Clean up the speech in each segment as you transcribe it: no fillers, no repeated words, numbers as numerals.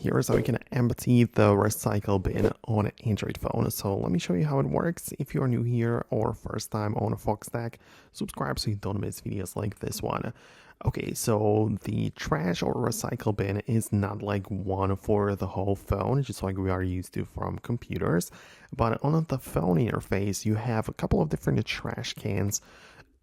Here's how you can empty the recycle bin on an Android phone. So let me show you how it works. If you're new here or first time on Foxtecc, subscribe so you don't miss videos like this one. Okay, so the trash or recycle bin is not like one for the whole phone, just like we are used to from computers. But on the phone interface, you have a couple of different trash cans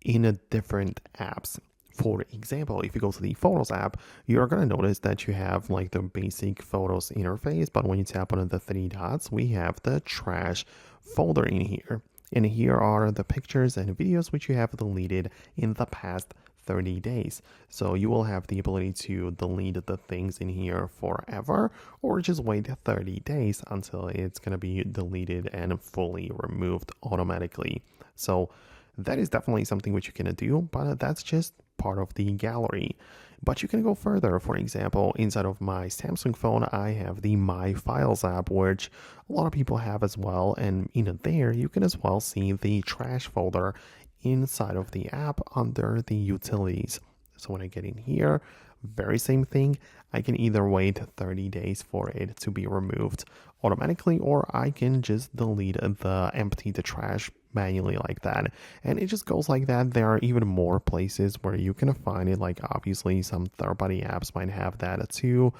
in a different apps. For example, if you go to the Photos app, you're going to notice that you have like the basic Photos interface, but when you tap on the three dots, we have the trash folder in here. And here are the pictures and videos which you have deleted in the past 30 days. So you will have the ability to delete the things in here forever, or just wait 30 days until it's going to be deleted and fully removed automatically. So that is definitely something which you can do, but that's just part of the gallery. But you can go further. For example, inside of my Samsung phone, I have the My Files app, which a lot of people have as well. And in there, you can as well see the trash folder inside of the app under the utilities. So when I get in here, very same thing. I can either wait 30 days for it to be removed automatically, or I can just delete empty the trash manually like that. And it just goes like that. There are even more places where you can find it, like obviously some third-party apps might have that too.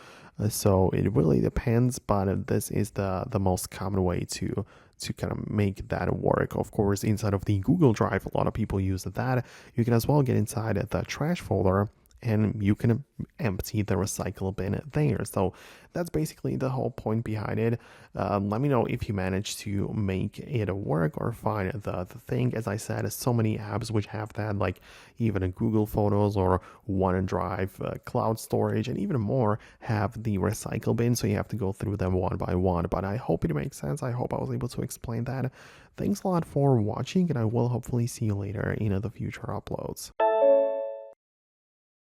So it really depends, but this is the most common way to kind of make that work. Of course, inside of the Google Drive, a lot of people use that. You can as well get inside the trash folder and you can empty the recycle bin there. So that's basically the whole point behind it. Let me know if you manage to make it work or find the thing. As I said, so many apps which have that, like even a Google Photos or OneDrive, cloud storage, and even more have the recycle bin. So you have to go through them one by one. But I hope it makes sense. I hope I was able to explain that. Thanks a lot for watching, and I will hopefully see you later in the future uploads.